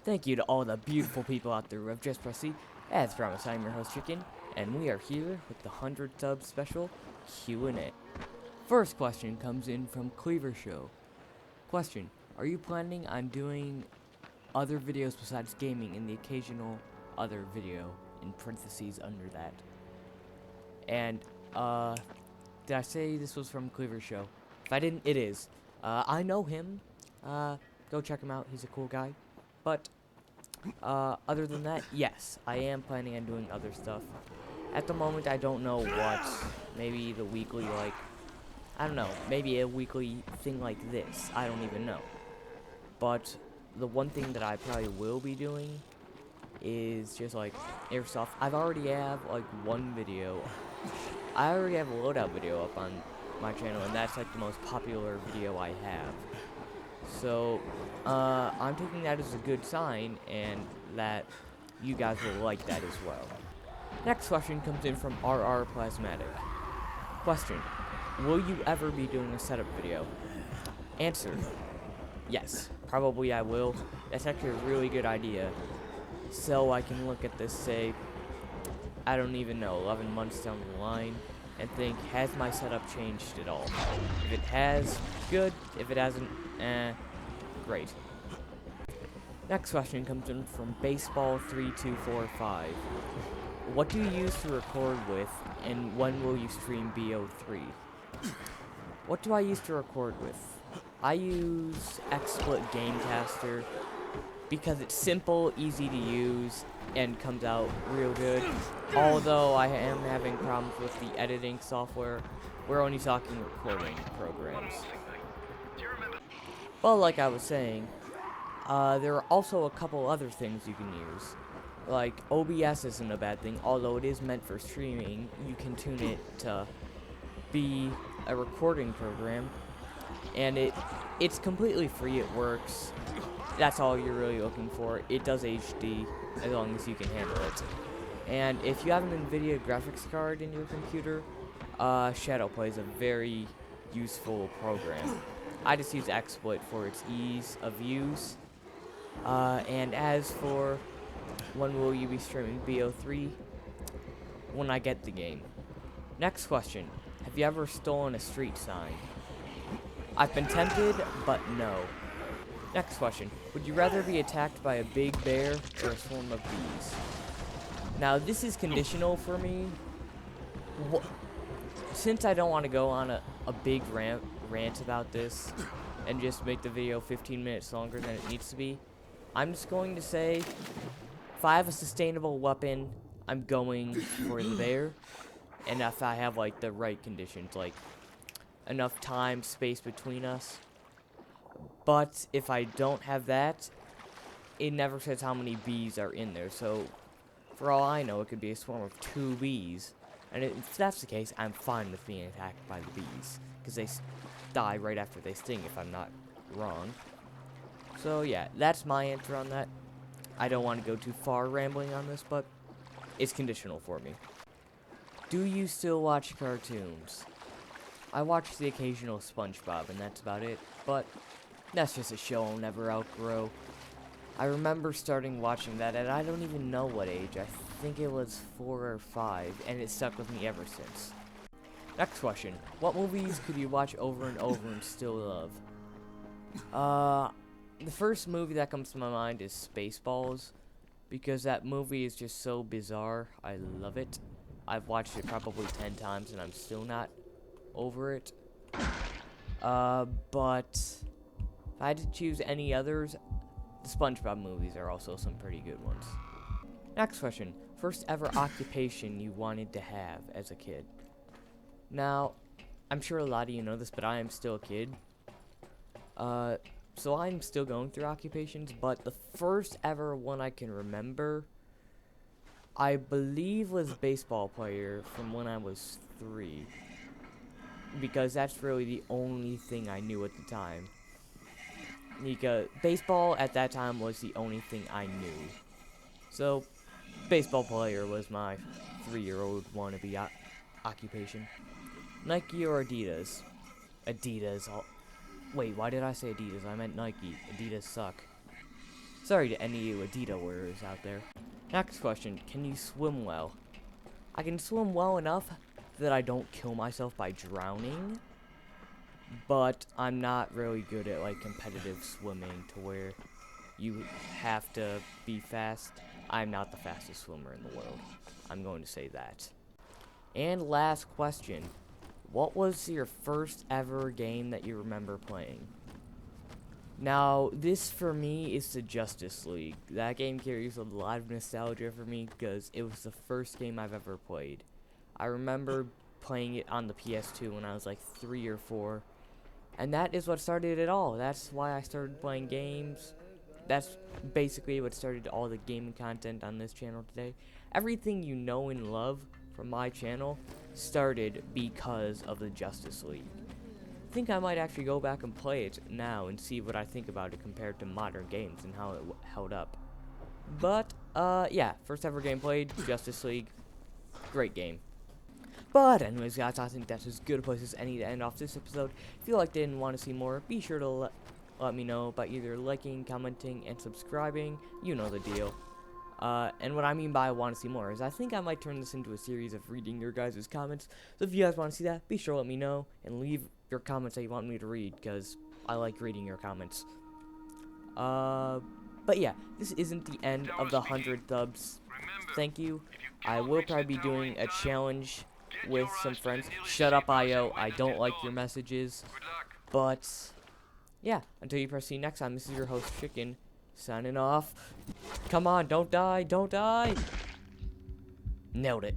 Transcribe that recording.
Thank you to all the beautiful people out there who have just pressed C. As promised, I'm your host Chicken, and we are here with the 100 sub special Q&A. First question comes in from Cleaver Show. Question: are you planning on doing other videos besides gaming in the occasional other video, in parentheses under that? And, did I say this was from Cleaver Show? If I didn't, it is. I know him. Go check him out. He's a cool guy. But, other than that, yes, I am planning on doing other stuff. At the moment, I don't know what. Maybe the weekly, like, I don't know, maybe a weekly thing like this. I don't even know. But the one thing that I probably will be doing is just like airsoft. I already have like one video. I already have a loadout video up on my channel, and that's like the most popular video I have. So, I'm taking that as a good sign, and that you guys will like that as well. Next question comes in from RR Plasmatic. Question: will you ever be doing a setup video? Answer: yes, probably I will. That's actually a really good idea. So I can look at this, say, I don't even know, 11 months down the line, and think, has my setup changed at all? If it has, good. If it hasn't, great. Next question comes in from Baseball3245. What do you use to record with, and when will you stream BO3? What do I use to record with? I use XSplit Gamecaster because it's simple, easy to use, and comes out real good. Although I am having problems with the editing software, we're only talking recording programs. Well, like I was saying, there are also a couple other things you can use. Like, OBS isn't a bad thing, although it is meant for streaming. You can tune it to be a recording program, and it's completely free. It works. That's all you're really looking for. It does HD as long as you can handle it. And if you have an NVIDIA graphics card in your computer, Shadowplay is a very useful program. I just use XSplit for its ease of use. And as for when will you be streaming BO3? When I get the game. Next question: have you ever stolen a street sign? I've been tempted, but no. Next question: would you rather be attacked by a big bear or a swarm of bees? Now, this is conditional for me. Since I don't want to go on a big rant about this and just make the video 15 minutes longer than it needs to be, I'm just going to say, if I have a sustainable weapon, I'm going for the bear. And if I have, like, the right conditions, like enough time, space between us. But if I don't have that, it never says how many bees are in there. So, for all I know, it could be a swarm of 2 bees. And if that's the case, I'm fine with being attacked by the bees, because they die right after they sting, if I'm not wrong. So yeah, that's my answer on that. I don't want to go too far rambling on this, but it's conditional for me. Do you still watch cartoons? I watch the occasional SpongeBob, and that's about it, but that's just a show I'll never outgrow. I remember starting watching that at I don't even know what age. I think it was 4 or 5, and it stuck with me ever since. Next question: what movies could you watch over and over and still love? The first movie that comes to my mind is Spaceballs, because that movie is just so bizarre. I love it. I've watched it probably 10 times, and I'm still not over it. But if I had to choose any others, the SpongeBob movies are also some pretty good ones. Next question: first ever occupation you wanted to have as a kid? Now, I'm sure a lot of you know this, but I am still a kid. So I'm still going through occupations, but the first ever one I can remember, I believe, was baseball player from when I was 3. Because that's really the only thing I knew at the time. Because baseball at that time was the only thing I knew. So, baseball player was my 3-year-old wannabe occupation. Nike or Adidas? Adidas. Wait, why did I say Adidas? I meant Nike. Adidas suck. Sorry to any Adidas wearers out there. Next question, can you swim well? I can swim well enough that I don't kill myself by drowning, but I'm not really good at like competitive swimming to where you have to be fast. I'm not the fastest swimmer in the world. I'm going to say that. And last question, what was your first ever game that you remember playing? Now, this for me is the Justice League. That game carries a lot of nostalgia for me because it was the first game I've ever played. I remember playing it on the PS2 when I was like 3 or 4. And that is what started it all. That's why I started playing games. That's basically what started all the gaming content on this channel today. Everything you know and love from my channel started because of the Justice League. I think I might actually go back and play it now and see what I think about it compared to modern games and how it held up. But, yeah, first ever game played, Justice League. Great game. But anyways, guys, I think that's as good a place as any to end off this episode. If you liked it and want to see more, be sure to let me know by either liking, commenting, and subscribing. You know the deal. And what I mean by want to see more is I think I might turn this into a series of reading your guys' comments. So if you guys want to see that, be sure to let me know and leave your comments that you want me to read, because I like reading your comments. But yeah, this isn't the end of the 100 subs. Thank you. I will probably be doing a challenge with some friends. Shut up, IO. I don't like your messages. But yeah, until you press see next time, this is your host, Chicken, signing off. Come on, don't die, don't die. Nailed it.